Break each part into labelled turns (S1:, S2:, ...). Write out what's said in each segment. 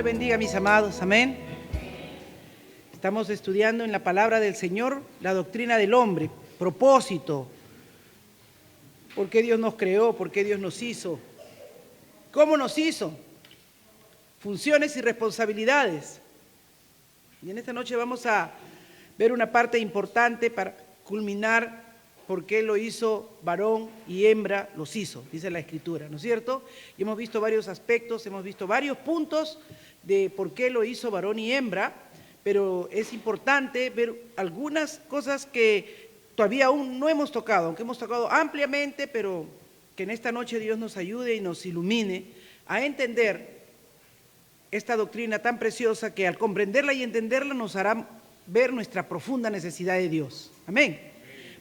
S1: bendiga, mis amados, amén. Estamos estudiando en la palabra del Señor la doctrina del hombre, propósito, por qué Dios nos creó, por qué Dios nos hizo, cómo nos hizo, funciones y responsabilidades. Y en esta noche vamos a ver una parte importante para culminar por qué lo hizo varón y hembra, los hizo, dice la Escritura, ¿no es cierto? Y hemos visto varios aspectos, hemos visto varios puntos de por qué lo hizo varón y hembra, pero es importante ver algunas cosas que todavía aún no hemos tocado, aunque hemos tocado ampliamente, pero que en esta noche Dios nos ayude y nos ilumine a entender esta doctrina tan preciosa que al comprenderla y entenderla nos hará ver nuestra profunda necesidad de Dios. Amén.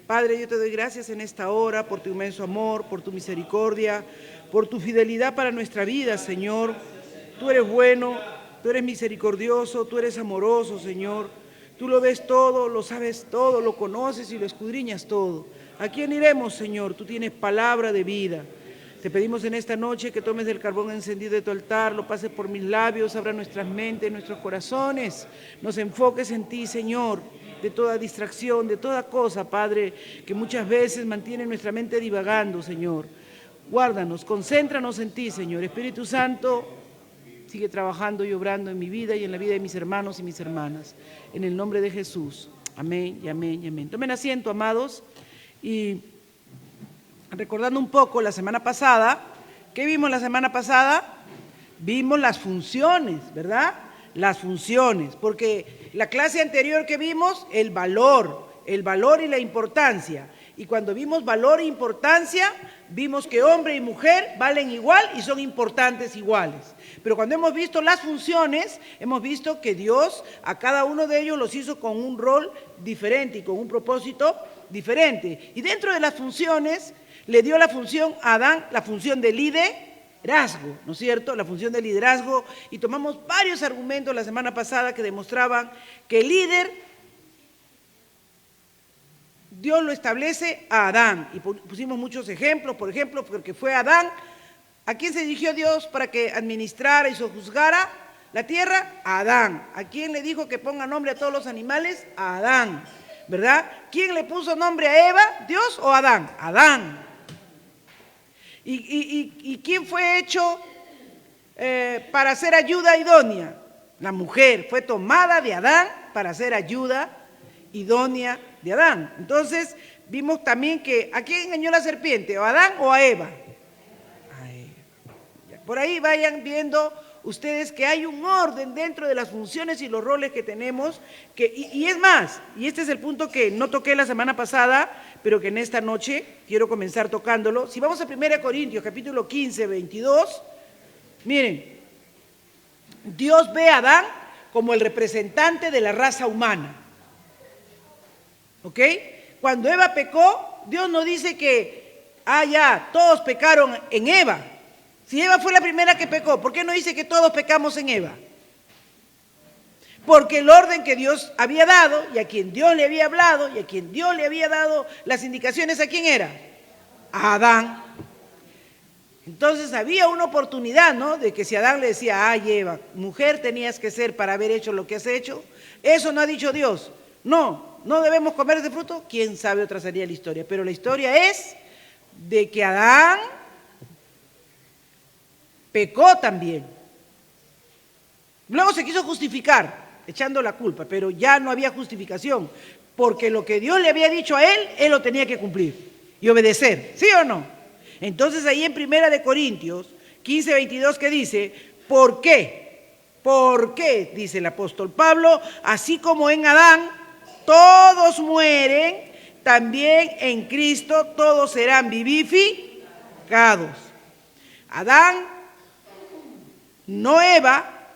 S1: Padre, yo te doy gracias en esta hora por tu inmenso amor, por tu misericordia, por tu fidelidad para nuestra vida, Señor. Tú eres bueno, tú eres misericordioso, tú eres amoroso, Señor. Tú lo ves todo, lo sabes todo, lo conoces y lo escudriñas todo. ¿A quién iremos, Señor? Tú tienes palabra de vida. Te pedimos en esta noche que tomes del carbón encendido de tu altar, lo pases por mis labios, abra nuestras mentes, nuestros corazones, nos enfoques en ti, Señor, de toda distracción, de toda cosa, Padre, que muchas veces mantiene nuestra mente divagando, Señor. Guárdanos, concéntranos en ti, Señor. Espíritu Santo, sigue trabajando y obrando en mi vida y en la vida de mis hermanos y mis hermanas. En el nombre de Jesús. Amén y amén y amén. Tomen asiento, amados, y recordando un poco la semana pasada, ¿qué vimos la semana pasada? Vimos las funciones, ¿verdad? Las funciones, porque la clase anterior que vimos, el valor y la importancia. Y cuando vimos valor e importancia, vimos que hombre y mujer valen igual y son importantes iguales. Pero cuando hemos visto las funciones, hemos visto que Dios a cada uno de ellos los hizo con un rol diferente y con un propósito diferente. Y dentro de las funciones, le dio la función a Adán, la función de liderazgo, ¿no es cierto? La función de liderazgo, y tomamos varios argumentos la semana pasada que demostraban que el líder, Dios lo establece a Adán, y pusimos muchos ejemplos, por ejemplo, porque fue Adán, ¿a quién se dirigió Dios para que administrara y sojuzgara la tierra? A Adán. ¿A quién le dijo que ponga nombre a todos los animales? A Adán, ¿verdad? ¿Quién le puso nombre a Eva? ¿Dios o Adán? Adán. ¿Y quién fue hecho para hacer ayuda idónea? La mujer fue tomada de Adán para hacer ayuda idónea de Adán. Entonces vimos también que ¿a quién engañó la serpiente? ¿A Adán o a Eva? A Eva. Por ahí vayan viendo ustedes que hay un orden dentro de las funciones y los roles que tenemos, y es más, y este es el punto que no toqué la semana pasada, pero que en esta noche quiero comenzar tocándolo. Si vamos a 1 Corintios, capítulo 15, 22, miren, Dios ve a Adán como el representante de la raza humana, ¿ok? Cuando Eva pecó, Dios no dice que, ya, todos pecaron en Eva. Si Eva fue la primera que pecó, ¿por qué no dice que todos pecamos en Eva? Porque el orden que Dios había dado, y a quien Dios le había hablado, y a quien Dios le había dado las indicaciones, ¿a quién era? A Adán. Entonces había una oportunidad, ¿no? De que si Adán le decía, ay Eva, mujer tenías que ser para haber hecho lo que has hecho, eso no ha dicho Dios. No debemos comer ese fruto, quién sabe, otra sería la historia. Pero la historia es de que Adán pecó también. Luego se quiso justificar, echando la culpa, pero ya no había justificación, porque lo que Dios le había dicho a él lo tenía que cumplir y obedecer, ¿sí o no? Entonces ahí en 1 Corintios 15, 22, que dice, ¿por qué? ¿Por qué? Dice el apóstol Pablo, así como en Adán todos mueren, también en Cristo todos serán vivificados. Adán, no Eva,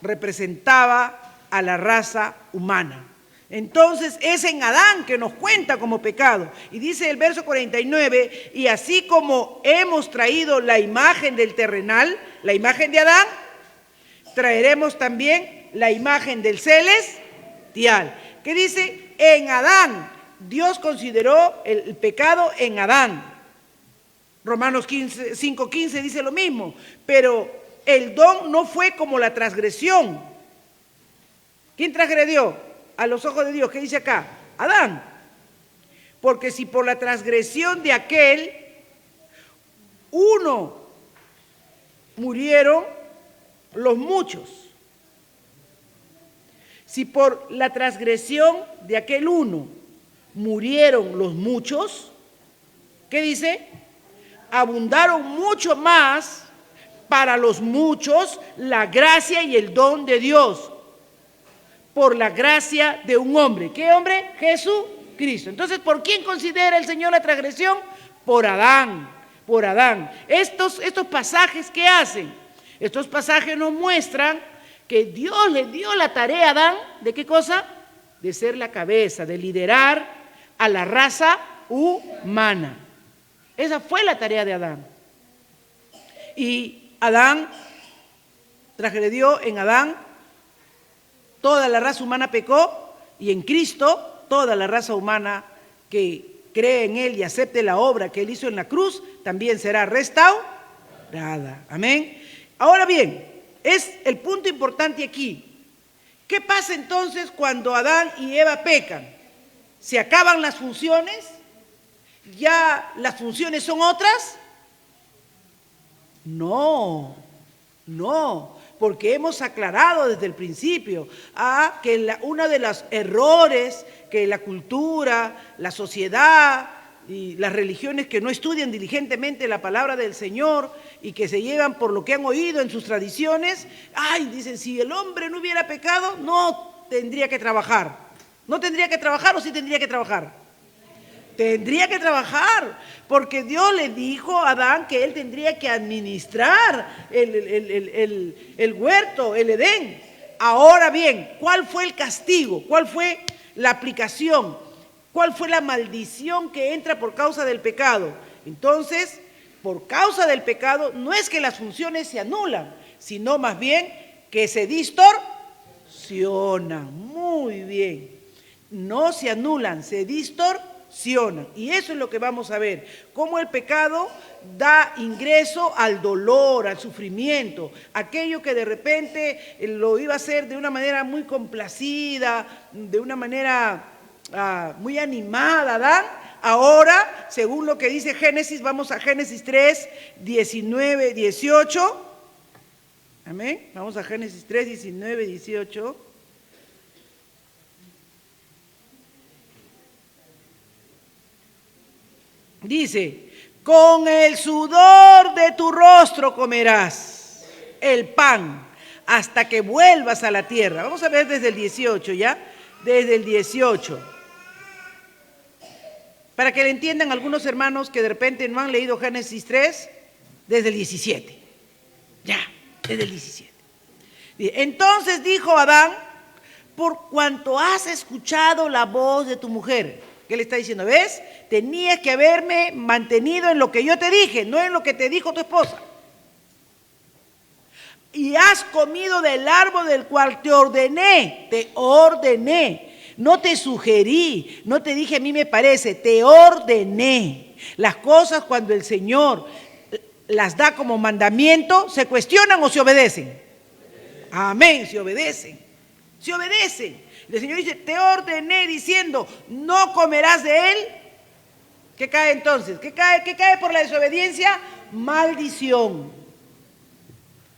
S1: representaba a la raza humana. Entonces es en Adán que nos cuenta como pecado. Y dice el verso 49, y así como hemos traído la imagen del terrenal, la imagen de Adán, traeremos también la imagen del celestial. ¿Qué dice? En Adán. Dios consideró el pecado en Adán. Romanos 5:15 dice lo mismo, pero el don no fue como la transgresión. ¿Quién transgredió a los ojos de Dios? ¿Qué dice acá? Adán. Porque si por la transgresión de aquel uno murieron los muchos. Si por la transgresión de aquel uno murieron los muchos, ¿qué dice? Abundaron mucho más para los muchos la gracia y el don de Dios, por la gracia de un hombre. ¿Qué hombre? Jesucristo. Entonces, ¿por quién considera el Señor la transgresión? Por Adán, por Adán. Estos pasajes, ¿qué hacen? Estos pasajes nos muestran que Dios le dio la tarea a Adán, ¿de qué cosa? De ser la cabeza, de liderar a la raza humana. Esa fue la tarea de Adán. Y Adán transgredió, en Adán toda la raza humana pecó, y en Cristo toda la raza humana que cree en Él y acepte la obra que Él hizo en la cruz, también será restaurada. Amén. Ahora bien, es el punto importante aquí. ¿Qué pasa entonces cuando Adán y Eva pecan? ¿Se acaban las funciones? ¿Ya las funciones son otras? No, porque hemos aclarado desde el principio que uno de los errores que la cultura, la sociedad y las religiones que no estudian diligentemente la palabra del Señor y que se llevan por lo que han oído en sus tradiciones, dicen, si el hombre no hubiera pecado, no tendría que trabajar. ¿No tendría que trabajar o sí tendría que trabajar? Tendría que trabajar, porque Dios le dijo a Adán que él tendría que administrar el huerto, el Edén. Ahora bien, ¿cuál fue el castigo? ¿Cuál fue la aplicación? ¿Cuál fue la maldición que entra por causa del pecado? Entonces, por causa del pecado, no es que las funciones se anulan, sino más bien que se distorsionan. Muy bien. No se anulan, se distorsionan. Y eso es lo que vamos a ver, cómo el pecado da ingreso al dolor, al sufrimiento, aquello que de repente lo iba a hacer de una manera muy complacida, de una manera muy animada, ¿verdad? Ahora, según lo que dice Génesis, vamos a Génesis 3, 19, 18. Amén. Vamos a Génesis 3, 19, 18. Dice, con el sudor de tu rostro comerás el pan hasta que vuelvas a la tierra. Vamos a ver desde el 18, ¿ya? Desde el 18. Para que le entiendan algunos hermanos que de repente no han leído Génesis 3, desde el 17. Ya, desde el 17. Entonces dijo Adán, por cuanto has escuchado la voz de tu mujer. ¿Qué le está diciendo? ¿Ves? Tenías que haberme mantenido en lo que yo te dije, no en lo que te dijo tu esposa. Y has comido del árbol del cual te ordené. No te sugerí, no te dije a mí me parece, te ordené. Las cosas cuando el Señor las da como mandamiento, ¿se cuestionan o se obedecen? Amén, se obedecen. Se obedecen. El Señor dice, te ordené diciendo, no comerás de él. ¿Qué cae entonces? ¿Qué cae por la desobediencia? Maldición.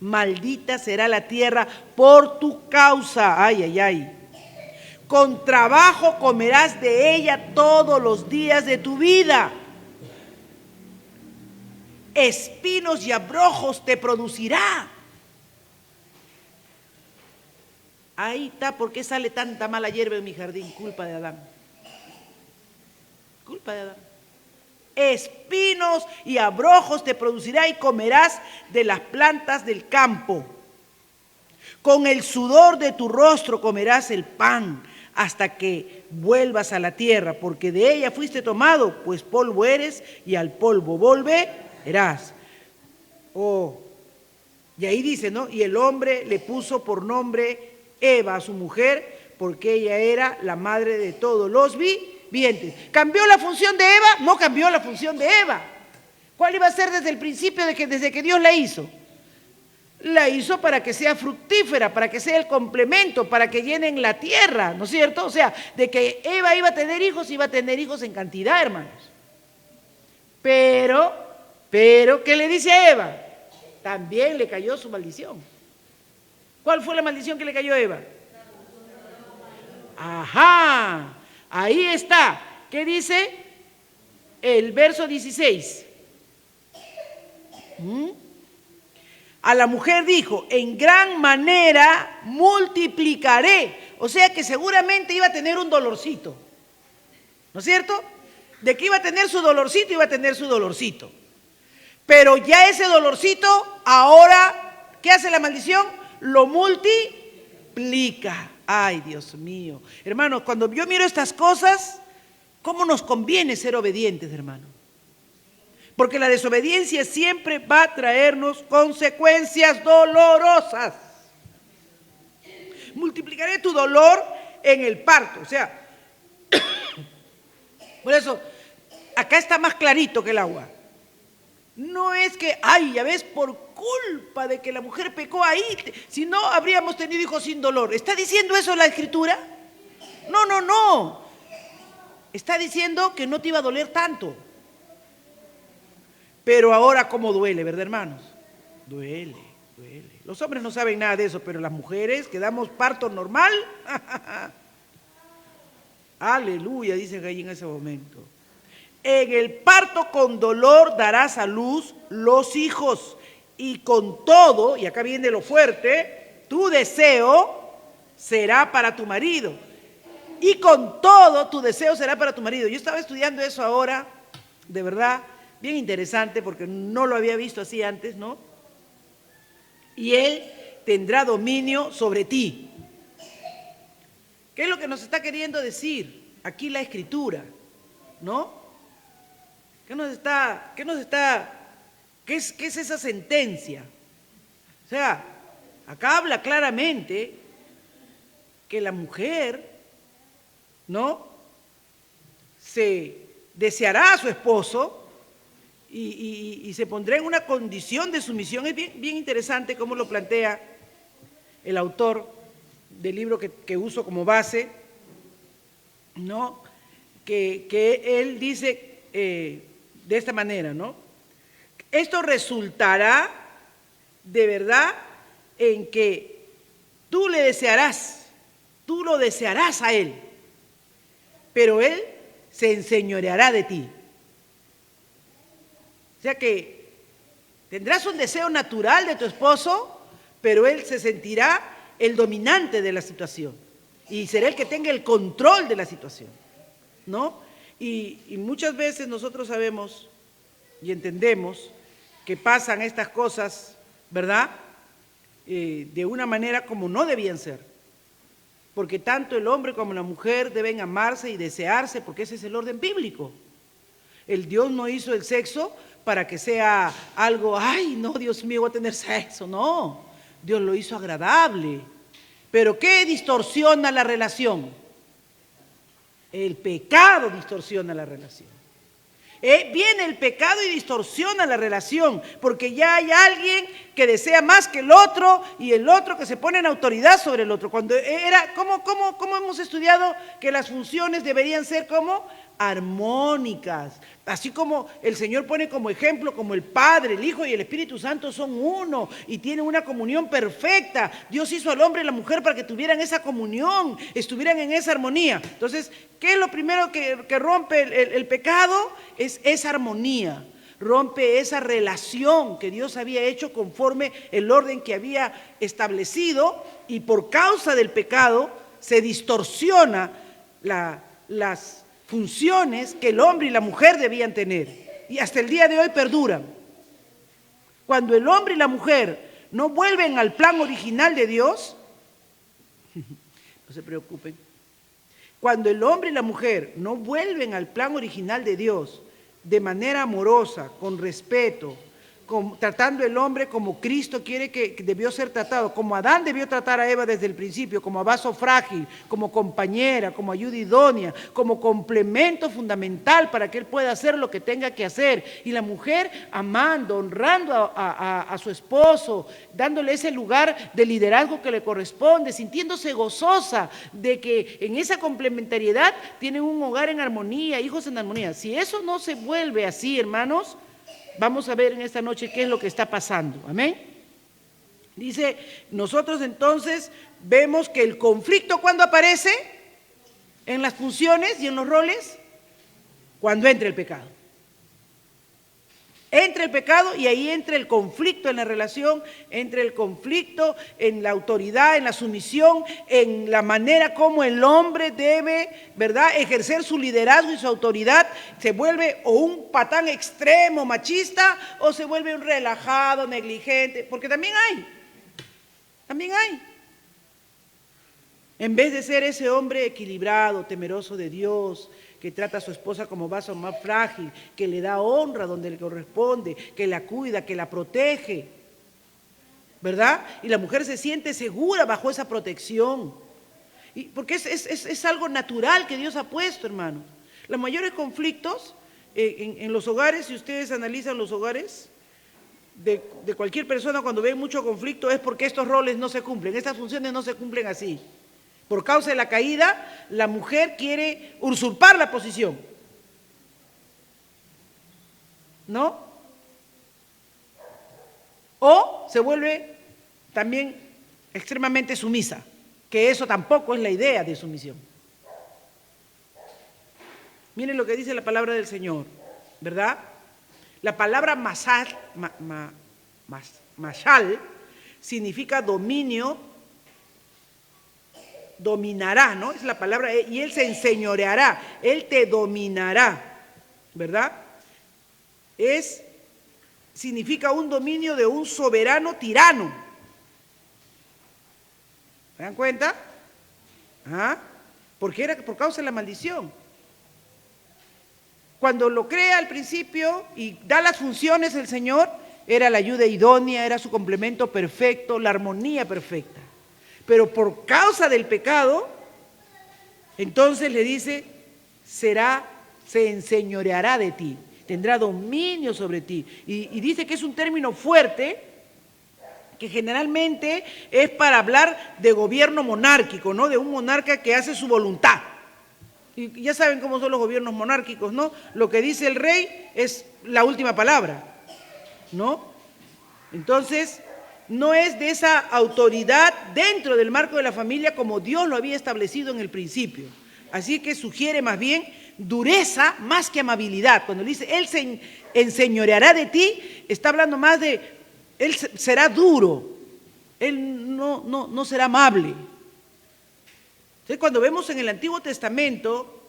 S1: Maldita será la tierra por tu causa. Ay, ay, ay. Con trabajo comerás de ella todos los días de tu vida. Espinos y abrojos te producirá. Ahí está, ¿por qué sale tanta mala hierba en mi jardín? Culpa de Adán. Culpa de Adán. Espinos y abrojos te producirá y comerás de las plantas del campo. Con el sudor de tu rostro comerás el pan hasta que vuelvas a la tierra, porque de ella fuiste tomado, pues polvo eres y al polvo volverás. Y ahí dice, ¿no? Y el hombre le puso por nombre Eva a su mujer, porque ella era la madre de todos los vivientes. ¿Cambió la función de Eva? No cambió la función de Eva. ¿Cuál iba a ser desde el principio, desde que Dios la hizo? la hizo para que sea fructífera, para que sea el complemento, para que llenen la tierra, ¿no es cierto? O sea, de que Eva iba a tener hijos en cantidad, hermanos. Pero, ¿qué le dice a Eva? También le cayó su maldición. ¿Cuál fue la maldición que le cayó a Eva? Ajá, ahí está. ¿Qué dice el verso 16? A la mujer dijo, en gran manera multiplicaré. O sea que seguramente iba a tener un dolorcito, ¿no es cierto? De que iba a tener su dolorcito, iba a tener su dolorcito. Pero ya ese dolorcito, ahora, ¿qué hace la maldición? Lo multiplica. Ay, Dios mío. Hermanos, cuando yo miro estas cosas, ¿cómo nos conviene ser obedientes, hermano? Porque la desobediencia siempre va a traernos consecuencias dolorosas. Multiplicaré tu dolor en el parto. O sea, por eso, acá está más clarito que el agua. No es que, ay, ya ves, por culpa de que la mujer pecó ahí, si no habríamos tenido hijos sin dolor. ¿Está diciendo eso la Escritura? No. Está diciendo que no te iba a doler tanto. Pero ahora cómo duele, ¿verdad, hermanos? Duele. Los hombres no saben nada de eso, pero las mujeres que damos parto normal, aleluya, dicen ahí en ese momento. En el parto con dolor darás a luz los hijos, y con todo, y acá viene lo fuerte, tu deseo será para tu marido. Y con todo tu deseo será para tu marido. Yo estaba estudiando eso ahora, de verdad, bien interesante, porque no lo había visto así antes, ¿no? Y él tendrá dominio sobre ti. ¿Qué es lo que nos está queriendo decir aquí la Escritura? ¿No? ¿Qué es esa sentencia? O sea, acá habla claramente que la mujer, ¿no?, se deseará a su esposo y se pondrá en una condición de sumisión. Es bien interesante cómo lo plantea el autor del libro que uso como base, ¿no?, que él dice de esta manera, ¿no? Esto resultará de verdad en que tú lo desearás a él, pero él se enseñoreará de ti. O sea que tendrás un deseo natural de tu esposo, pero él se sentirá el dominante de la situación y será el que tenga el control de la situación, ¿no? Y muchas veces nosotros sabemos y entendemos que pasan estas cosas, ¿verdad?, de una manera como no debían ser. Porque tanto el hombre como la mujer deben amarse y desearse, porque ese es el orden bíblico. El Dios no hizo el sexo para que sea algo, ay, no, Dios mío, voy a tener sexo. No, Dios lo hizo agradable. ¿Pero qué distorsiona la relación? El pecado distorsiona la relación. Viene el pecado y distorsiona la relación, porque ya hay alguien que desea más que el otro y el otro que se pone en autoridad sobre el otro. Cuando era, ¿cómo hemos estudiado que las funciones deberían ser como armónicas? Así como el Señor pone como ejemplo, como el Padre, el Hijo y el Espíritu Santo son uno y tienen una comunión perfecta. Dios hizo al hombre y la mujer para que tuvieran esa comunión, estuvieran en esa armonía. Entonces, ¿qué es lo primero que rompe el pecado? Es esa armonía, rompe esa relación que Dios había hecho conforme el orden que había establecido, y por causa del pecado se distorsiona las funciones que el hombre y la mujer debían tener, y hasta el día de hoy perduran. Cuando el hombre y la mujer no vuelven al plan original de Dios, no se preocupen, cuando el hombre y la mujer no vuelven al plan original de Dios de manera amorosa, con respeto, tratando el hombre como Cristo quiere que debió ser tratado, como Adán debió tratar a Eva desde el principio, como vaso frágil, como compañera, como ayuda idónea, como complemento fundamental para que él pueda hacer lo que tenga que hacer. Y la mujer amando, honrando a su esposo, dándole ese lugar de liderazgo que le corresponde, sintiéndose gozosa de que en esa complementariedad tienen un hogar en armonía, hijos en armonía. Si eso no se vuelve así, hermanos, vamos a ver en esta noche qué es lo que está pasando. Amén. Dice, nosotros entonces vemos que el conflicto, ¿cuándo aparece? En las funciones y en los roles, cuando entra el pecado. Entra el pecado y ahí entra el conflicto en la relación, entra el conflicto en la autoridad, en la sumisión, en la manera como el hombre debe, ¿verdad?, ejercer su liderazgo y su autoridad. Se vuelve o un patán extremo, machista, o se vuelve un relajado, negligente, porque también hay. En vez de ser ese hombre equilibrado, temeroso de Dios, que trata a su esposa como vaso más frágil, que le da honra donde le corresponde, que la cuida, que la protege, ¿verdad? Y la mujer se siente segura bajo esa protección. Porque es algo natural que Dios ha puesto, hermano. Los mayores conflictos en los hogares, si ustedes analizan los hogares de cualquier persona, cuando ven mucho conflicto es porque estos roles no se cumplen, estas funciones no se cumplen así. Por causa de la caída, la mujer quiere usurpar la posición, ¿no? O se vuelve también extremadamente sumisa, que eso tampoco es la idea de sumisión. Miren lo que dice la palabra del Señor, ¿verdad? La palabra mashal significa dominio, dominará, ¿no? Es la palabra, y él se enseñoreará, él te dominará, ¿verdad? Significa un dominio de un soberano tirano. ¿Se dan cuenta? Porque era por causa de la maldición. Cuando lo crea al principio y da las funciones el Señor, era la ayuda idónea, era su complemento perfecto, la armonía perfecta. Pero por causa del pecado, entonces le dice, se enseñoreará de ti, tendrá dominio sobre ti. Y dice que es un término fuerte, que generalmente es para hablar de gobierno monárquico, ¿no? De un monarca que hace su voluntad. Y ya saben cómo son los gobiernos monárquicos, ¿no? Lo que dice el rey es la última palabra, ¿no? Entonces, no es de esa autoridad dentro del marco de la familia como Dios lo había establecido en el principio. Así que sugiere más bien dureza más que amabilidad. Cuando le dice, Él se enseñoreará de ti, está hablando más de, Él será duro, Él no será amable. Entonces, cuando vemos en el Antiguo Testamento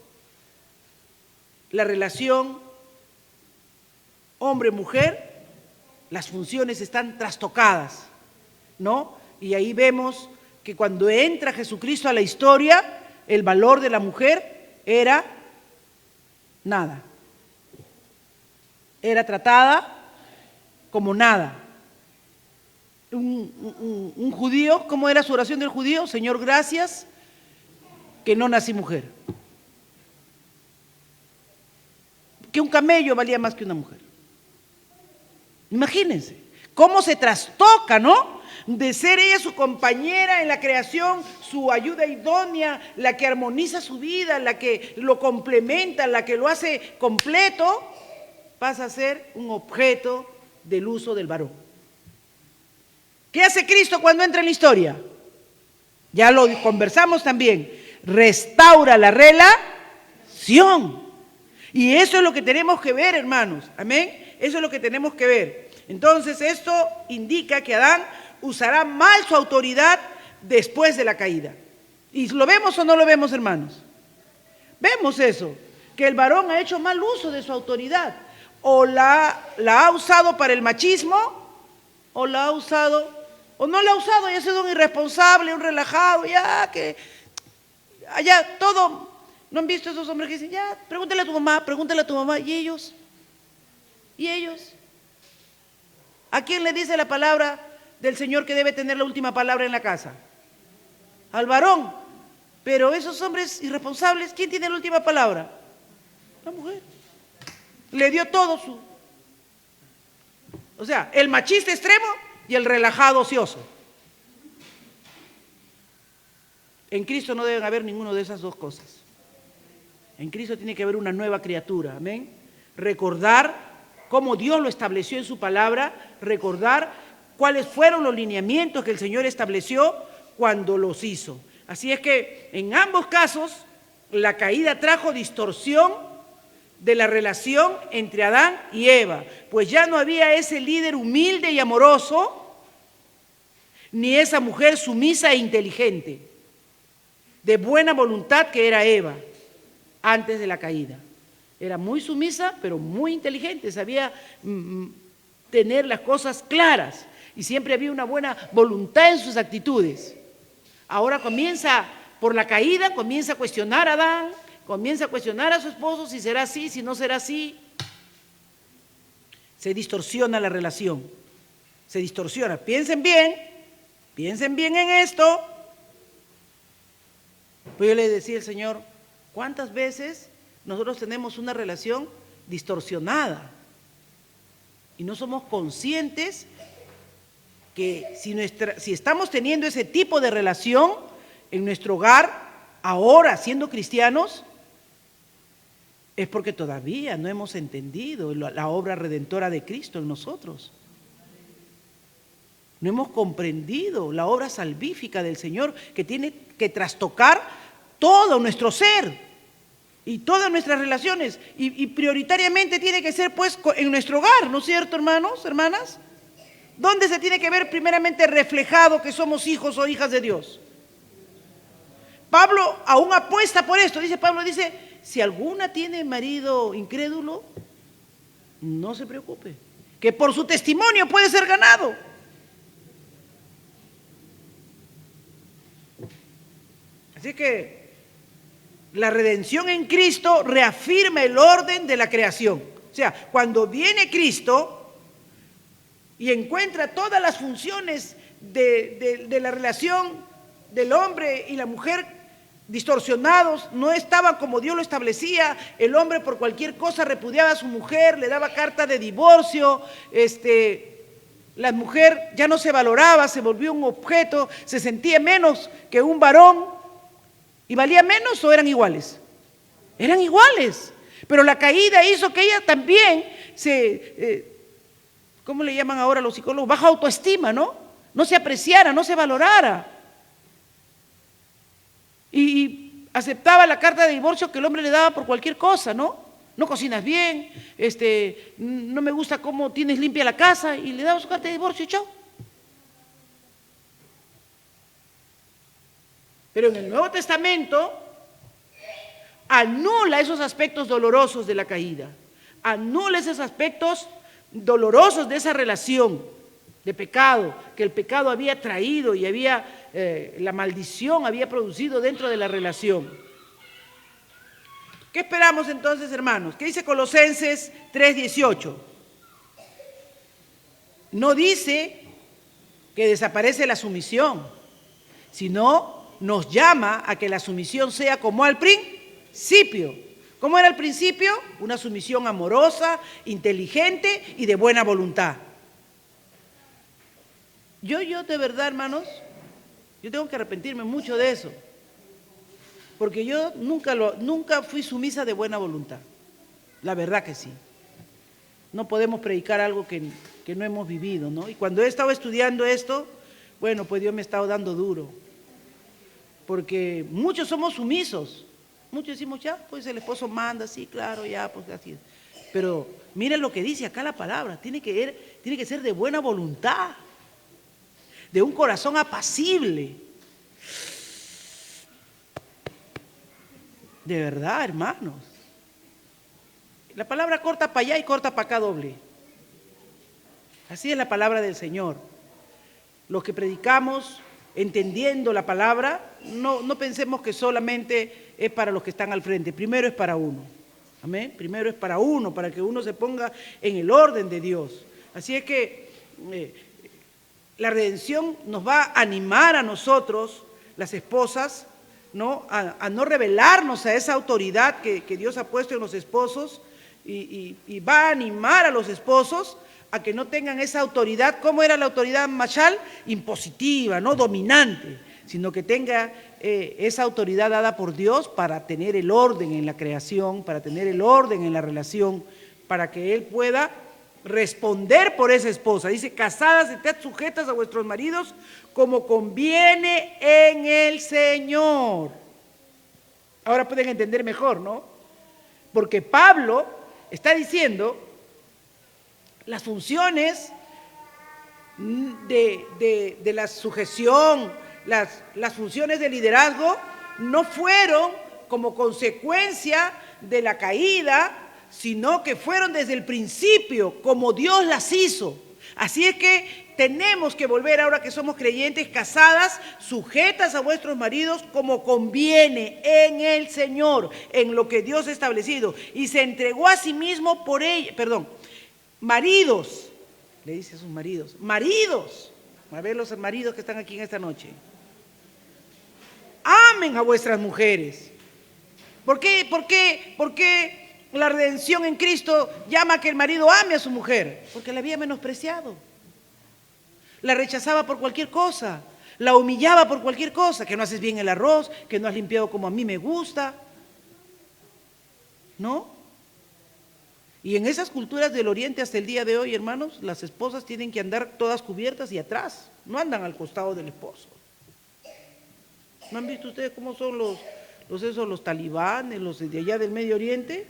S1: la relación hombre-mujer, las funciones están trastocadas, ¿no? Y ahí vemos que cuando entra Jesucristo a la historia, el valor de la mujer era nada. Era tratada como nada. Un judío, ¿cómo era su oración del judío? Señor, gracias que no nací mujer. Que un camello valía más que una mujer. Imagínense cómo se trastoca, ¿no? De ser ella su compañera en la creación, su ayuda idónea, la que armoniza su vida, la que lo complementa, la que lo hace completo, pasa a ser un objeto del uso del varón. ¿Qué hace Cristo cuando entra en la historia? Ya lo conversamos también. Restaura la relación. Y eso es lo que tenemos que ver, hermanos. Amén. Eso es lo que tenemos que ver. Entonces, esto indica que Adán usará mal su autoridad después de la caída. ¿Y lo vemos o no lo vemos, hermanos? Vemos eso, que el varón ha hecho mal uso de su autoridad. O la ha usado para el machismo, o la ha usado, o no la ha usado y ha sido un irresponsable, un relajado, ya que, allá todo. ¿No han visto esos hombres que dicen, ya, pregúntale a tu mamá, y ellos? ¿A quién le dice la palabra del Señor que debe tener la última palabra en la casa? Al varón. Pero esos hombres irresponsables, ¿quién tiene la última palabra? La mujer. Le dio todo su... O sea, el machista extremo y el relajado ocioso. En Cristo no deben haber ninguna de esas dos cosas. En Cristo tiene que haber una nueva criatura, amén. Recordar cómo Dios lo estableció en su palabra, recordar cuáles fueron los lineamientos que el Señor estableció cuando los hizo. Así es que en ambos casos la caída trajo distorsión de la relación entre Adán y Eva, pues ya no había ese líder humilde y amoroso, ni esa mujer sumisa e inteligente, de buena voluntad que era Eva antes de la caída. Era muy sumisa, pero muy inteligente, sabía tener las cosas claras y siempre había una buena voluntad en sus actitudes. Ahora comienza, por la caída, comienza a cuestionar a Adán, comienza a cuestionar a su esposo si será así, si no será así. Se distorsiona la relación, se distorsiona. Piensen bien en esto. Pues yo le decía al Señor, ¿cuántas veces nosotros tenemos una relación distorsionada? Y no somos conscientes que si estamos teniendo ese tipo de relación en nuestro hogar, ahora siendo cristianos, es porque todavía no hemos entendido la obra redentora de Cristo en nosotros. No hemos comprendido la obra salvífica del Señor que tiene que trastocar todo nuestro ser y todas nuestras relaciones. Y prioritariamente tiene que ser pues en nuestro hogar, ¿no es cierto, hermanos, hermanas? ¿Dónde se tiene que ver primeramente reflejado que somos hijos o hijas de Dios? Pablo aún apuesta por esto. Pablo dice, si alguna tiene marido incrédulo, no se preocupe, que por su testimonio puede ser ganado. Así que la redención en Cristo reafirma el orden de la creación. O sea, cuando viene Cristo y encuentra todas las funciones de la relación del hombre y la mujer distorsionados, no estaban como Dios lo establecía. El hombre por cualquier cosa repudiaba a su mujer, le daba carta de divorcio, la mujer ya no se valoraba, se volvió un objeto, se sentía menos que un varón. ¿Y valía menos o eran iguales? Eran iguales, pero la caída hizo que ella también ¿cómo le llaman ahora los psicólogos? Baja autoestima, ¿no? No se apreciara, no se valorara. Y aceptaba la carta de divorcio que el hombre le daba por cualquier cosa, ¿no? No cocinas bien, no me gusta cómo tienes limpia la casa, y le daba su carta de divorcio y chao. Pero en el Nuevo Testamento anula esos aspectos dolorosos de la caída, anula esos aspectos dolorosos de esa relación de pecado que el pecado había traído y la maldición había producido dentro de la relación. ¿Qué esperamos entonces, hermanos? ¿Qué dice Colosenses 3:18? No dice que desaparece la sumisión, sino nos llama a que la sumisión sea como al principio. ¿Cómo era al principio? Una sumisión amorosa, inteligente y de buena voluntad. Yo de verdad, hermanos, yo tengo que arrepentirme mucho de eso, porque yo nunca fui sumisa de buena voluntad. La verdad que sí. No podemos predicar algo que no hemos vivido, ¿no? Y cuando he estado estudiando esto, bueno, pues Dios me ha estado dando duro, porque muchos somos sumisos. Muchos decimos, ya, pues el esposo manda, sí, claro, ya, pues así. Pero miren lo que dice acá la palabra, tiene que ser de buena voluntad, de un corazón apacible. De verdad, hermanos. La palabra corta para allá y corta para acá doble. Así es la palabra del Señor. Los que predicamos entendiendo la palabra, no pensemos que solamente es para los que están al frente, primero es para uno. Amén. Primero es para uno, para que uno se ponga en el orden de Dios. Así es que la redención nos va a animar a nosotros, las esposas, ¿no? A no rebelarnos a esa autoridad que Dios ha puesto en los esposos y va a animar a los esposos a que no tengan esa autoridad. ¿Cómo era la autoridad machal? Impositiva, no dominante, sino que tenga esa autoridad dada por Dios para tener el orden en la creación, para tener el orden en la relación, para que él pueda responder por esa esposa. Dice, casadas, estad sujetas a vuestros maridos como conviene en el Señor. Ahora pueden entender mejor, ¿no? Porque Pablo está diciendo las funciones de la sujeción, las funciones de liderazgo no fueron como consecuencia de la caída, sino que fueron desde el principio, como Dios las hizo. Así es que tenemos que volver, ahora que somos creyentes, casadas, sujetas a vuestros maridos como conviene en el Señor, en lo que Dios ha establecido. Y se entregó a sí mismo por ella, maridos, le dice a sus maridos, a ver los maridos que están aquí en esta noche, amen a vuestras mujeres. ¿Por qué la redención en Cristo llama a que el marido ame a su mujer? Porque la había menospreciado, la rechazaba por cualquier cosa, la humillaba por cualquier cosa, que no haces bien el arroz, que no has limpiado como a mí me gusta, ¿no? Y en esas culturas del Oriente hasta el día de hoy, hermanos, las esposas tienen que andar todas cubiertas y atrás, no andan al costado del esposo. ¿No han visto ustedes cómo son los talibanes, los de allá del Medio Oriente?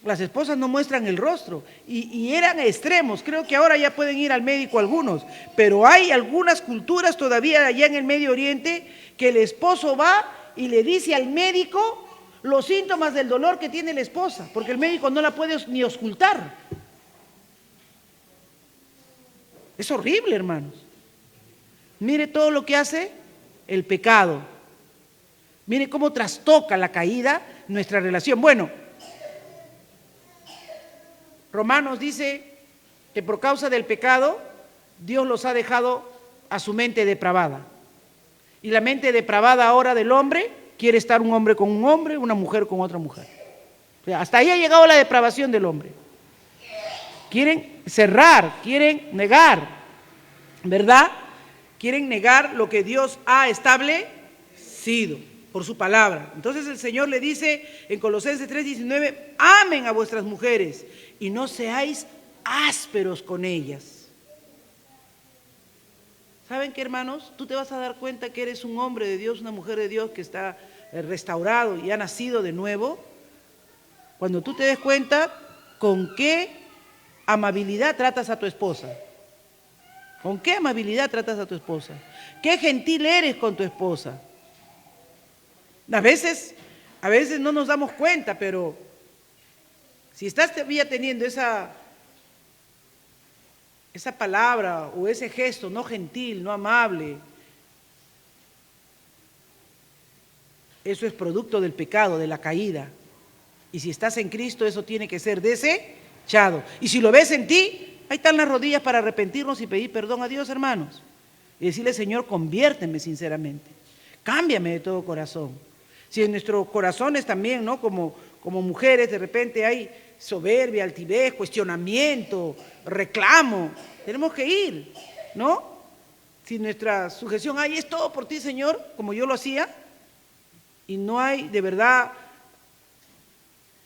S1: Las esposas no muestran el rostro y eran extremos. Creo que ahora ya pueden ir al médico algunos, pero hay algunas culturas todavía allá en el Medio Oriente que el esposo va y le dice al médico los síntomas del dolor que tiene la esposa, porque el médico no la puede ni auscultar. Es horrible, hermanos. Mire todo lo que hace el pecado. Mire cómo trastoca la caída nuestra relación. Bueno, Romanos dice que por causa del pecado Dios los ha dejado a su mente depravada. Y la mente depravada ahora del hombre quiere estar un hombre con un hombre, una mujer con otra mujer. O sea, hasta ahí ha llegado la depravación del hombre. Quieren cerrar, quieren negar, ¿verdad? Quieren negar lo que Dios ha establecido por su palabra. Entonces el Señor le dice en Colosenses 3:19, amen a vuestras mujeres y no seáis ásperos con ellas. ¿Saben qué, hermanos? Tú te vas a dar cuenta que eres un hombre de Dios, una mujer de Dios que está restaurado y ha nacido de nuevo, cuando tú te des cuenta con qué amabilidad tratas a tu esposa. ¿Con qué amabilidad tratas a tu esposa? ¿Qué gentil eres con tu esposa? A veces no nos damos cuenta, pero si estás todavía teniendo esa palabra o ese gesto no gentil, no amable, eso es producto del pecado, de la caída. Y si estás en Cristo, eso tiene que ser desechado. Y si lo ves en ti, ahí están las rodillas para arrepentirnos y pedir perdón a Dios, hermanos. Y decirle, Señor, conviérteme sinceramente. Cámbiame de todo corazón. Si en nuestros corazones también, ¿no? Como mujeres, de repente hay soberbia, altivez, cuestionamiento, reclamo, tenemos que ir, ¿no? Si nuestra sujeción, ay, es todo por ti, Señor, como yo lo hacía, y no hay de verdad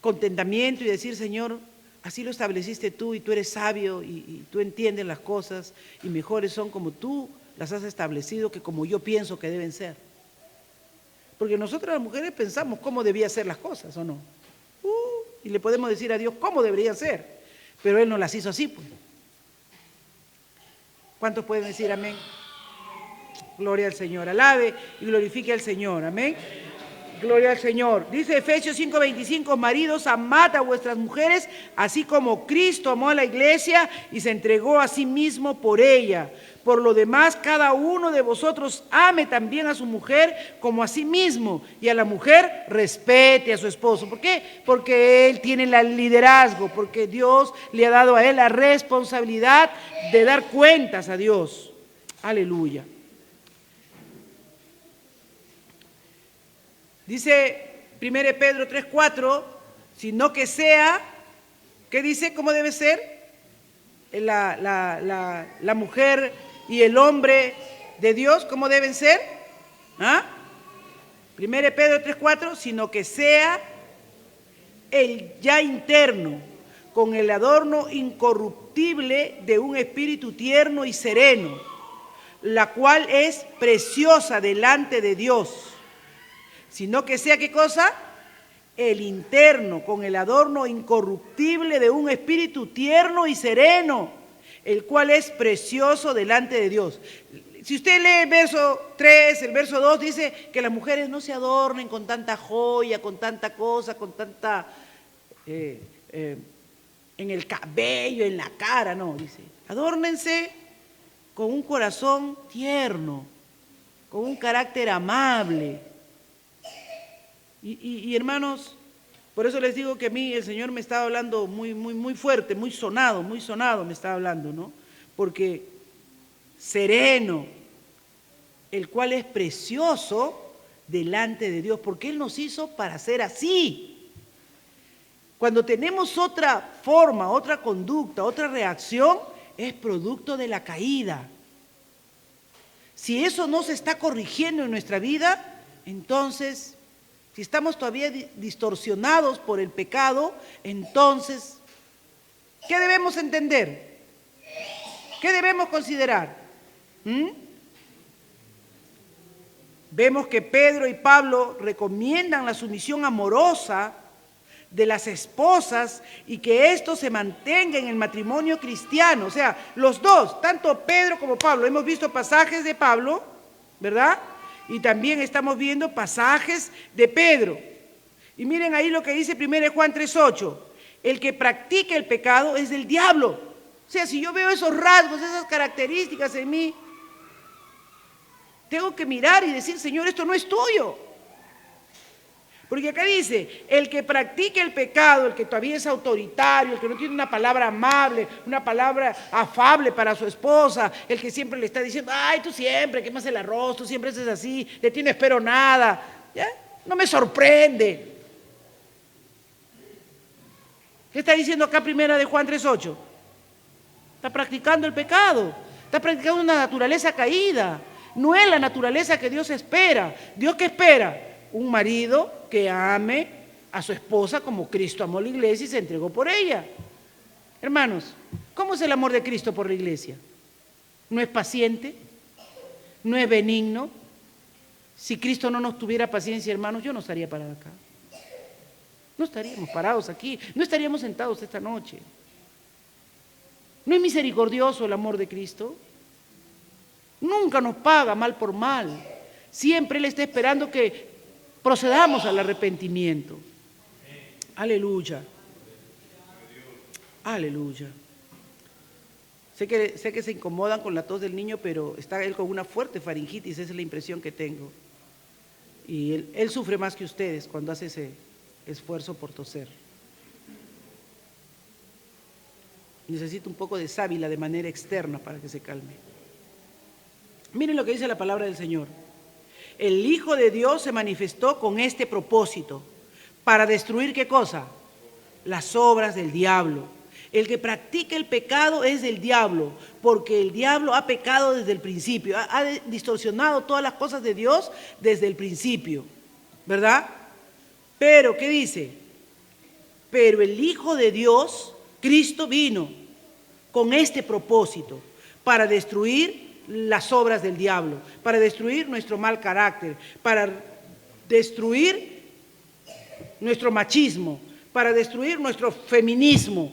S1: contentamiento y decir, Señor, así lo estableciste tú y tú eres sabio y tú entiendes las cosas y mejores son como tú las has establecido que como yo pienso que deben ser. Porque nosotras las mujeres pensamos cómo debían ser las cosas, ¿o no? Y le podemos decir a Dios cómo deberían ser, pero Él no las hizo así, pues. ¿Cuántos pueden decir amén? Gloria al Señor, alabe y glorifique al Señor, amén. Gloria al Señor. Dice Efesios 5:25, maridos, amad a vuestras mujeres, así como Cristo amó a la iglesia y se entregó a sí mismo por ella, Por lo demás, cada uno de vosotros ame también a su mujer como a sí mismo, y a la mujer respete a su esposo. ¿Por qué? Porque él tiene el liderazgo, porque Dios le ha dado a él la responsabilidad de dar cuentas a Dios. Aleluya. Dice 1 Pedro 3:4, sino que sea, ¿qué dice? ¿Cómo debe ser? La mujer y el hombre de Dios, ¿cómo deben ser? 1 Pedro 3:4, sino que sea el ya interno, con el adorno incorruptible de un espíritu tierno y sereno, la cual es preciosa delante de Dios. Sino que sea, ¿qué cosa? El interno, con el adorno incorruptible de un espíritu tierno y sereno, el cual es precioso delante de Dios. Si usted lee el verso 3, el verso 2, dice que las mujeres no se adornen con tanta joya, con tanta cosa, con tanta, en el cabello, en la cara, no, dice, adórnense con un corazón tierno, con un carácter amable. Y hermanos, por eso les digo que a mí el Señor me estaba hablando muy fuerte, muy sonado me estaba hablando, ¿no? Porque sereno, el cual es precioso delante de Dios, porque Él nos hizo para ser así. Cuando tenemos otra forma, otra conducta, otra reacción, es producto de la caída. Si eso no se está corrigiendo en nuestra vida, entonces, si estamos todavía distorsionados por el pecado, entonces, ¿qué debemos entender? ¿Qué debemos considerar? Vemos que Pedro y Pablo recomiendan la sumisión amorosa de las esposas y que esto se mantenga en el matrimonio cristiano. O sea, los dos, tanto Pedro como Pablo, hemos visto pasajes de Pablo, ¿verdad? Y también estamos viendo pasajes de Pedro. Y miren ahí lo que dice 1 Juan 3:8. El que practica el pecado es del diablo. O sea, si yo veo esos rasgos, esas características en mí, tengo que mirar y decir, Señor, esto no es tuyo. Porque acá dice, el que practica el pecado, el que todavía es autoritario, el que no tiene una palabra amable, una palabra afable para su esposa, el que siempre le está diciendo, ay, tú siempre quemas el arroz, tú siempre haces así, de ti no espero nada, ¿ya? No me sorprende. ¿Qué está diciendo acá 1 Juan 3:8? Está practicando el pecado, está practicando una naturaleza caída, no es la naturaleza que Dios espera. ¿Dios qué espera? Un marido que ame a su esposa como Cristo amó la iglesia y se entregó por ella. Hermanos, ¿cómo es el amor de Cristo por la iglesia? ¿No es paciente? ¿No es benigno? Si Cristo no nos tuviera paciencia, hermanos, yo no estaría parado acá. No estaríamos parados aquí, no estaríamos sentados esta noche. ¿No es misericordioso el amor de Cristo? Nunca nos paga mal por mal. Siempre Él está esperando que procedamos al arrepentimiento. Aleluya. Aleluya. Sé que se incomodan con la tos del niño, pero está él con una fuerte faringitis, esa es la impresión que tengo. Y él sufre más que ustedes cuando hace ese esfuerzo por toser. Necesita un poco de sábila de manera externa para que se calme. Miren lo que dice la palabra del Señor. El Hijo de Dios se manifestó con este propósito, para destruir ¿qué cosa? Las obras del diablo. El que practica el pecado es del diablo, porque el diablo ha pecado desde el principio, ha distorsionado todas las cosas de Dios desde el principio, ¿verdad? Pero, ¿qué dice? Pero el Hijo de Dios, Cristo, vino con este propósito, para destruir las obras del diablo, para destruir nuestro mal carácter, para destruir nuestro machismo, para destruir nuestro feminismo,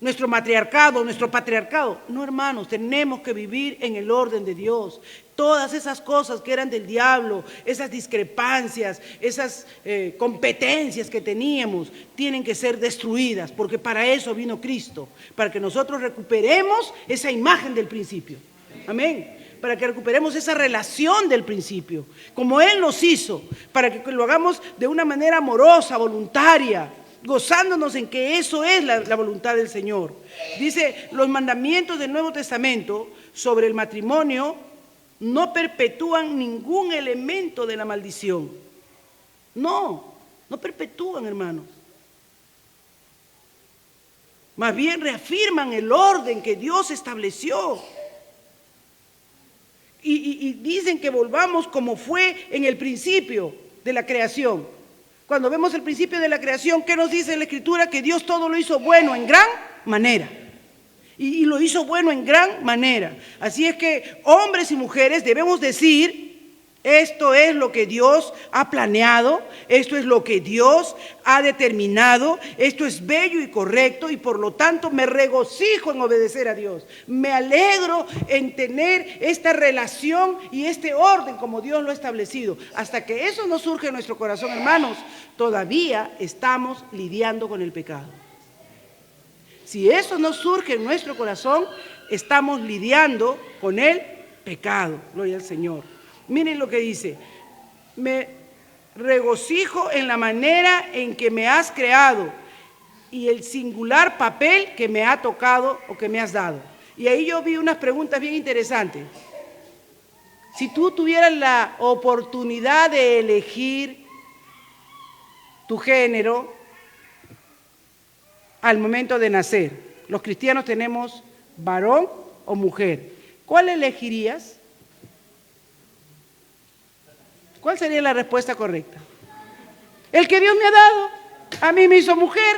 S1: nuestro matriarcado, nuestro patriarcado. No, hermanos, tenemos que vivir en el orden de Dios. Todas esas cosas que eran del diablo, esas discrepancias, esas competencias que teníamos, tienen que ser destruidas, porque para eso vino Cristo, para que nosotros recuperemos esa imagen del principio. Amén. Para que recuperemos esa relación del principio, como Él nos hizo, para que lo hagamos de una manera amorosa, voluntaria, gozándonos en que eso es la voluntad del Señor. Dice, los mandamientos del Nuevo Testamento sobre el matrimonio no perpetúan ningún elemento de la maldición. No perpetúan, hermanos. Más bien reafirman el orden que Dios estableció. Y dicen que volvamos como fue en el principio de la creación. Cuando vemos el principio de la creación, ¿qué nos dice la Escritura? Que Dios todo lo hizo bueno en gran manera. Y lo hizo bueno en gran manera. Así es que hombres y mujeres debemos decir, esto es lo que Dios ha planeado, esto es lo que Dios ha determinado, esto es bello y correcto y por lo tanto me regocijo en obedecer a Dios. Me alegro en tener esta relación y este orden como Dios lo ha establecido. Hasta que eso no surge en nuestro corazón, hermanos, todavía estamos lidiando con el pecado. Si eso no surge en nuestro corazón, estamos lidiando con el pecado. Gloria al Señor. Miren lo que dice, me regocijo en la manera en que me has creado y el singular papel que me ha tocado o que me has dado. Y ahí yo vi unas preguntas bien interesantes. Si tú tuvieras la oportunidad de elegir tu género al momento de nacer, los cristianos tenemos varón o mujer, ¿cuál elegirías? ¿Cuál sería la respuesta correcta? El que Dios me ha dado. A mí me hizo mujer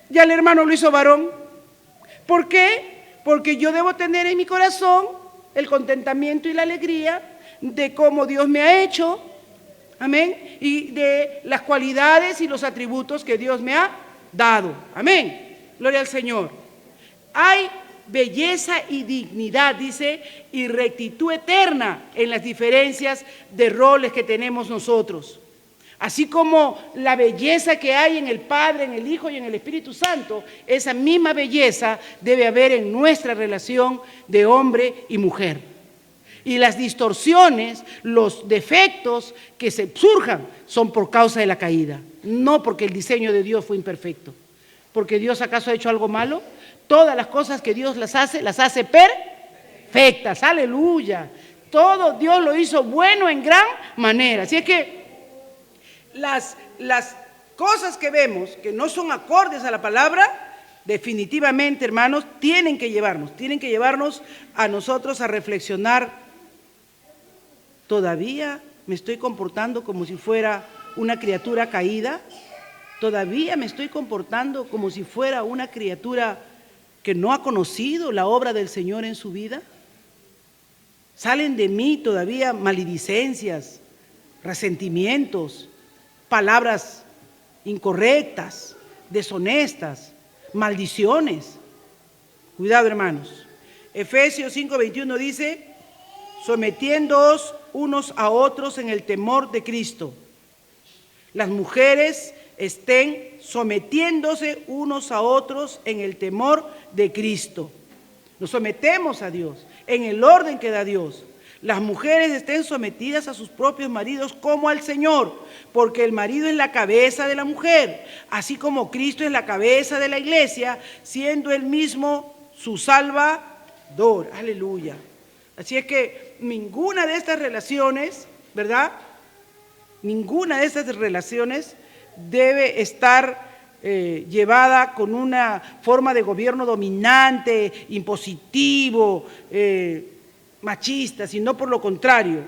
S1: y al hermano lo hizo varón. ¿Por qué? Porque yo debo tener en mi corazón el contentamiento y la alegría de cómo Dios me ha hecho, amén, y de las cualidades y los atributos que Dios me ha dado, amén. Gloria al Señor. Hay belleza y dignidad, dice, y rectitud eterna en las diferencias de roles que tenemos nosotros. Así como la belleza que hay en el Padre, en el Hijo y en el Espíritu Santo, esa misma belleza debe haber en nuestra relación de hombre y mujer. Y las distorsiones, los defectos que se surjan son por causa de la caída, no porque el diseño de Dios fue imperfecto. ¿Porque Dios acaso ha hecho algo malo? Todas las cosas que Dios las hace perfectas, aleluya. Todo Dios lo hizo bueno en gran manera. Así es que las cosas que vemos que no son acordes a la palabra, definitivamente, hermanos, tienen que llevarnos a nosotros a reflexionar. ¿Todavía me estoy comportando como si fuera una criatura caída? ¿Todavía me estoy comportando como si fuera una criatura que no ha conocido la obra del Señor en su vida? ¿Salen de mí todavía maledicencias, resentimientos, palabras incorrectas, deshonestas, maldiciones? Cuidado, hermanos. Efesios 5:21 dice, sometiéndoos unos a otros en el temor de Cristo. Las mujeres estén sometiéndose unos a otros en el temor de Cristo. Nos sometemos a Dios en el orden que da Dios. Las mujeres estén sometidas a sus propios maridos como al Señor, porque el marido es la cabeza de la mujer, así como Cristo es la cabeza de la iglesia, siendo él mismo su Salvador. Aleluya. Así es que ninguna de estas relaciones, ¿verdad? Ninguna de estas relaciones debe estar llevada con una forma de gobierno dominante, impositivo, machista, sino por lo contrario.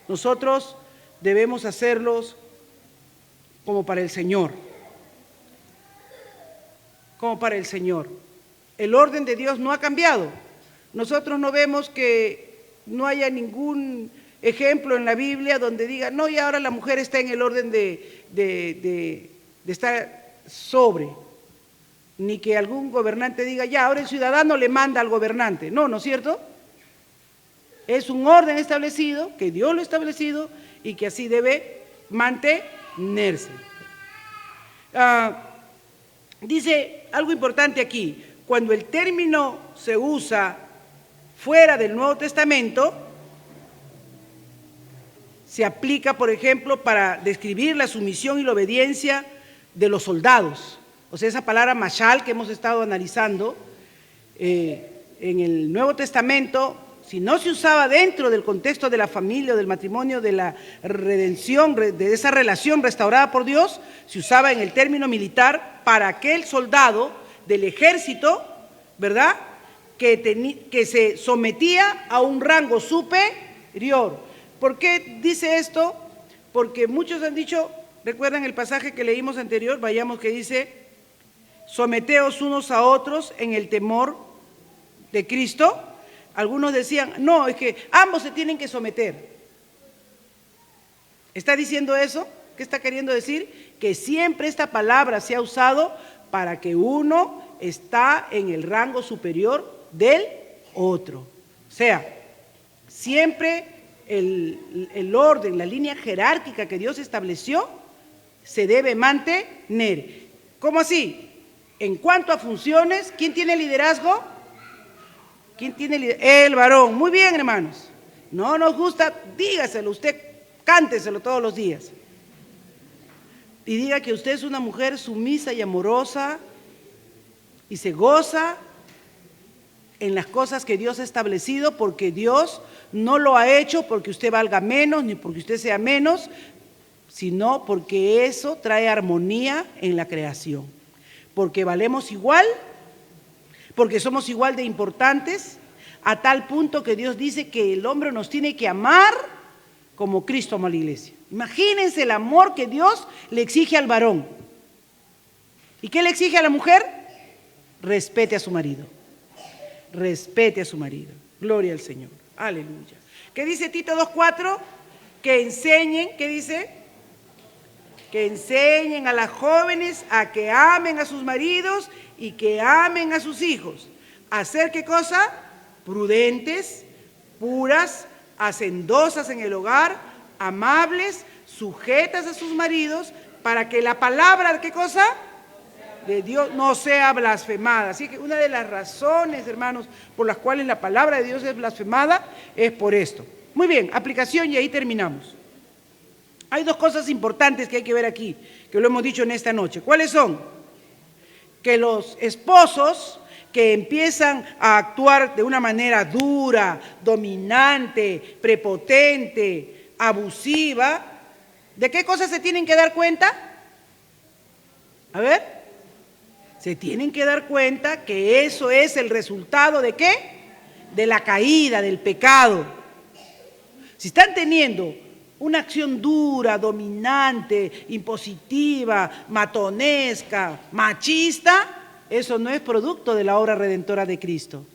S1: Nosotros debemos hacerlos como para el Señor. Como para el Señor. El orden de Dios no ha cambiado. Nosotros no vemos que no haya ningún ejemplo en la Biblia donde diga, no, y ahora la mujer está en el orden de estar sobre, ni que algún gobernante diga, ya, ahora el ciudadano le manda al gobernante. No, ¿no es cierto? Es un orden establecido, que Dios lo ha establecido y que así debe mantenerse. Dice algo importante aquí, cuando el término se usa fuera del Nuevo Testamento se aplica, por ejemplo, para describir la sumisión y la obediencia de los soldados. O sea, esa palabra mashal que hemos estado analizando, en el Nuevo Testamento, si no se usaba dentro del contexto de la familia o del matrimonio, de la redención, de esa relación restaurada por Dios, se usaba en el término militar para aquel soldado del ejército, ¿verdad?, que se sometía a un rango superior. ¿Por qué dice esto? Porque muchos han dicho, recuerdan el pasaje que leímos anterior, vayamos, que dice, someteos unos a otros en el temor de Cristo. Algunos decían, no, es que ambos se tienen que someter. ¿Está diciendo eso? ¿Qué está queriendo decir? Que siempre esta palabra se ha usado para que uno está en el rango superior del otro. O sea, siempre el orden, la línea jerárquica que Dios estableció se debe mantener. ¿Cómo así? En cuanto a funciones, ¿quién tiene liderazgo? ¿Quién tiene liderazgo? El varón. Muy bien, hermanos. No nos gusta, dígaselo, usted cánteselo todos los días. Y diga que usted es una mujer sumisa y amorosa y se goza en las cosas que Dios ha establecido, porque Dios no lo ha hecho porque usted valga menos ni porque usted sea menos, sino porque eso trae armonía en la creación. Porque valemos igual, porque somos igual de importantes, a tal punto que Dios dice que el hombre nos tiene que amar como Cristo amó a la iglesia. Imagínense el amor que Dios le exige al varón. ¿Y qué le exige a la mujer? Respete a su marido. Respete a su marido. Gloria al Señor. Aleluya. ¿Qué dice Tito 2:4? Que enseñen, ¿qué dice? Que enseñen a las jóvenes a que amen a sus maridos y que amen a sus hijos. ¿Hacer qué cosa? Prudentes, puras, hacendosas en el hogar, amables, sujetas a sus maridos, para que la palabra, ¿qué cosa?, de Dios no sea blasfemada. Así que una de las razones, hermanos, por las cuales la palabra de Dios es blasfemada es por esto. Muy bien, aplicación, y ahí terminamos. Hay dos cosas importantes que hay que ver aquí, que lo hemos dicho en esta noche. ¿Cuáles son? Que los esposos que empiezan a actuar de una manera dura, dominante, prepotente, abusiva, ¿de qué cosas se tienen que dar cuenta? A ver. Se tienen que dar cuenta que eso es el resultado ¿de qué? De la caída, del pecado. Si están teniendo una acción dura, dominante, impositiva, matonesca, machista, eso no es producto de la obra redentora de Cristo.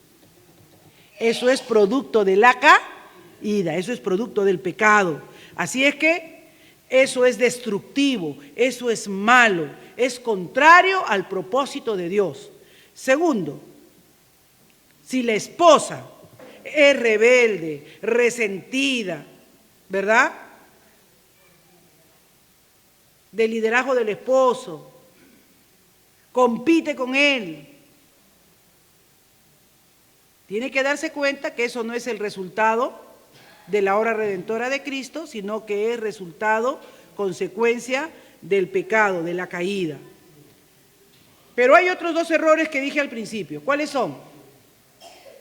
S1: Eso es producto de la caída, eso es producto del pecado. Así es que eso es destructivo, eso es malo, es contrario al propósito de Dios. Segundo, si la esposa es rebelde, resentida, ¿verdad?, del liderazgo del esposo, compite con él, tiene que darse cuenta que eso no es el resultado de la obra redentora de Cristo, sino que es resultado, consecuencia del pecado, de la caída. Pero hay otros dos errores que dije al principio. ¿Cuáles son?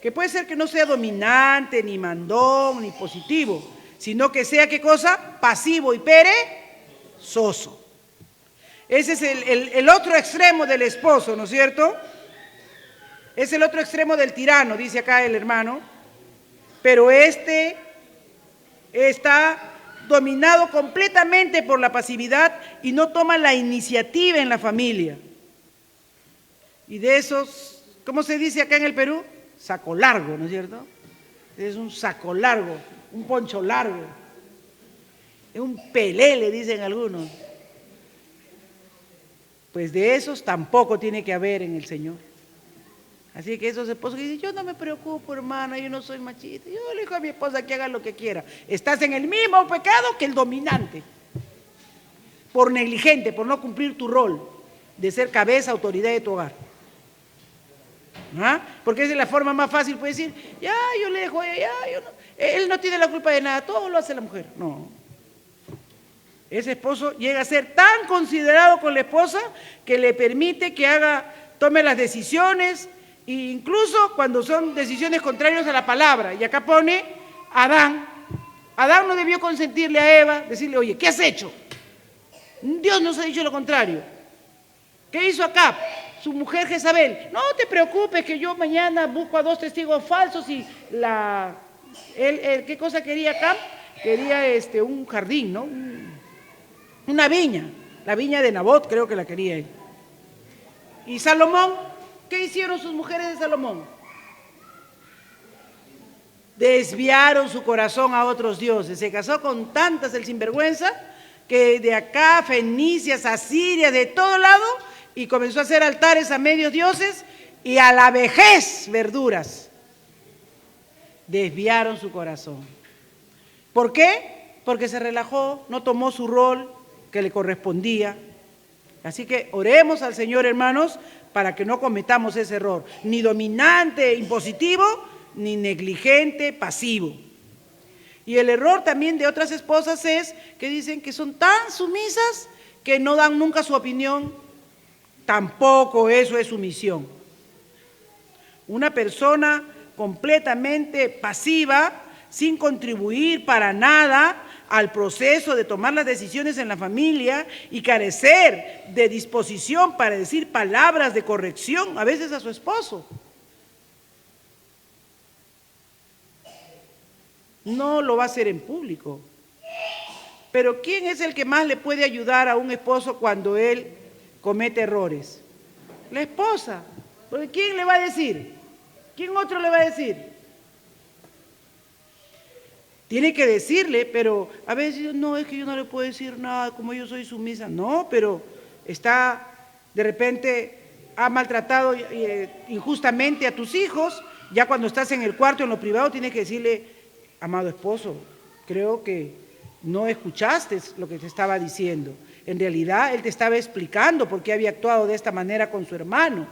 S1: Que puede ser que no sea dominante, ni mandón, ni positivo, sino que sea, ¿qué cosa? Pasivo y perezoso. Ese es el otro extremo del esposo, ¿no es cierto? Es el otro extremo del tirano, dice acá el hermano. Pero este está dominado completamente por la pasividad y no toma la iniciativa en la familia. Y de esos, ¿cómo se dice acá en el Perú? Saco largo, ¿no es cierto? Es un saco largo, un poncho largo. Es un pelé, le dicen algunos. Pues de esos tampoco tiene que haber en el Señor. Así que esos esposos que dicen, yo no me preocupo, hermana, yo no soy machista, yo le digo a mi esposa que haga lo que quiera. Estás en el mismo pecado que el dominante, por negligente, por no cumplir tu rol de ser cabeza, autoridad de tu hogar. ¿Ah? Porque esa es la forma más fácil, puede decir, ya, yo le dejo, ya, yo no, él no tiene la culpa de nada, todo lo hace la mujer. No. Ese esposo llega a ser tan considerado con la esposa que le permite que tome las decisiones, e incluso cuando son decisiones contrarias a la palabra. Y acá pone Adán. Adán no debió consentirle a Eva, decirle, oye, ¿qué has hecho? Dios nos ha dicho lo contrario. ¿Qué hizo Acab? Su mujer Jezabel, no te preocupes que yo mañana busco a 2 testigos falsos y ¿qué cosa quería Acab? Quería un jardín, ¿no? Una viña, la viña de Nabot creo que la quería él. ¿Y Salomón? ¿Qué hicieron sus mujeres de Salomón? Desviaron su corazón a otros dioses. Se casó con tantas el sinvergüenza que de acá, fenicias, asirias, de todo lado, y comenzó a hacer altares a medios dioses y a la vejez verduras. Desviaron su corazón. ¿Por qué? Porque se relajó, no tomó su rol que le correspondía. Así que oremos al Señor, hermanos, para que no cometamos ese error, ni dominante, impositivo, ni negligente, pasivo. Y el error también de otras esposas es que dicen que son tan sumisas que no dan nunca su opinión. Tampoco eso es sumisión. Una persona completamente pasiva, sin contribuir para nada al proceso de tomar las decisiones en la familia y carecer de disposición para decir palabras de corrección, a veces a su esposo. No lo va a hacer en público. Pero ¿quién es el que más le puede ayudar a un esposo cuando él comete errores? La esposa. Porque ¿quién le va a decir? ¿Quién otro le va a decir? Tiene que decirle, pero a veces no, es que yo no le puedo decir nada, como yo soy sumisa. No, pero de repente ha maltratado injustamente a tus hijos. Ya cuando estás en el cuarto, en lo privado, tienes que decirle, amado esposo, creo que no escuchaste lo que te estaba diciendo. En realidad, él te estaba explicando por qué había actuado de esta manera con su hermano.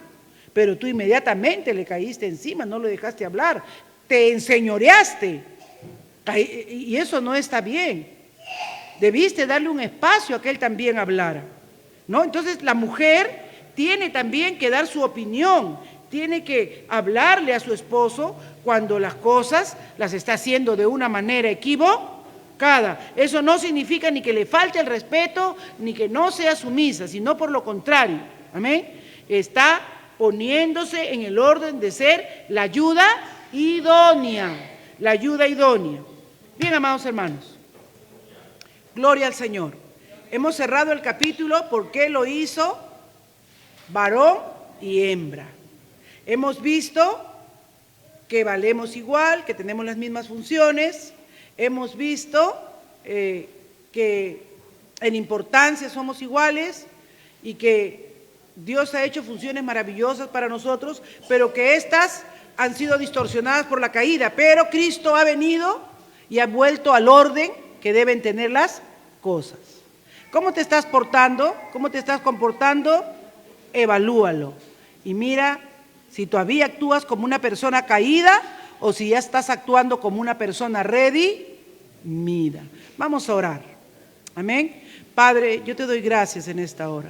S1: Pero tú inmediatamente le caíste encima, no lo dejaste hablar, te enseñoreaste. Y eso no está bien. Debiste darle un espacio a que él también hablara, ¿no? Entonces la mujer tiene también que dar su opinión, tiene que hablarle a su esposo cuando las cosas las está haciendo de una manera equivocada. Eso no significa ni que le falte el respeto, ni que no sea sumisa, sino por lo contrario. Amén. Está poniéndose en el orden de ser la ayuda idónea. La ayuda idónea. Bien, amados hermanos, gloria al Señor. Hemos cerrado el capítulo porque lo hizo varón y hembra. Hemos visto que valemos igual, que tenemos las mismas funciones. Hemos visto que en importancia somos iguales y que Dios ha hecho funciones maravillosas para nosotros, pero que estas han sido distorsionadas por la caída. Pero Cristo ha venido y ha vuelto al orden que deben tener las cosas. ¿Cómo te estás portando? ¿Cómo te estás comportando? Evalúalo. Y mira si todavía actúas como una persona caída o si ya estás actuando como una persona redimida. Vamos a orar. Amén. Padre, yo te doy gracias en esta hora.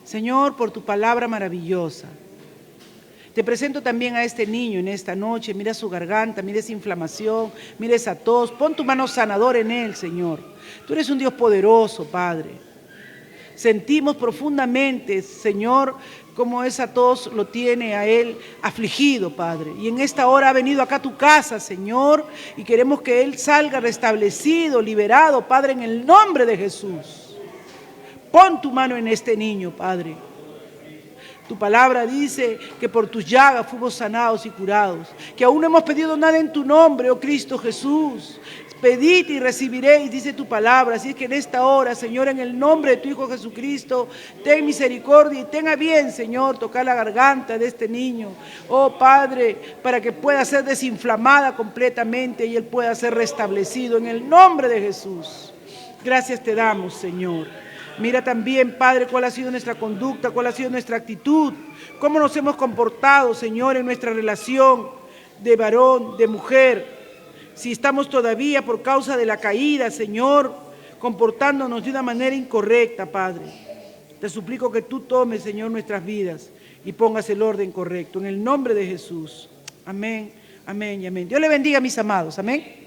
S1: Señor, por tu palabra maravillosa. Te presento también a este niño en esta noche. Mira su garganta, mira esa inflamación, mira esa tos. Pon tu mano sanadora en él, Señor. Tú eres un Dios poderoso, Padre. Sentimos profundamente, Señor, cómo esa tos lo tiene a él afligido, Padre. Y en esta hora ha venido acá a tu casa, Señor, y queremos que él salga restablecido, liberado, Padre, en el nombre de Jesús. Pon tu mano en este niño, Padre. Tu palabra dice que por tus llagas fuimos sanados y curados, que aún no hemos pedido nada en tu nombre, oh Cristo Jesús. Pedid y recibiréis, dice tu palabra. Así es que en esta hora, Señor, en el nombre de tu Hijo Jesucristo, ten misericordia y tenga bien, Señor, tocar la garganta de este niño. Oh Padre, para que pueda ser desinflamada completamente y él pueda ser restablecido en el nombre de Jesús. Gracias te damos, Señor. Mira también, Padre, cuál ha sido nuestra conducta, cuál ha sido nuestra actitud, cómo nos hemos comportado, Señor, en nuestra relación de varón, de mujer. Si estamos todavía por causa de la caída, Señor, comportándonos de una manera incorrecta, Padre. Te suplico que tú tomes, Señor, nuestras vidas y pongas el orden correcto. En el nombre de Jesús. Amén, amén y amén. Dios le bendiga, mis amados. Amén.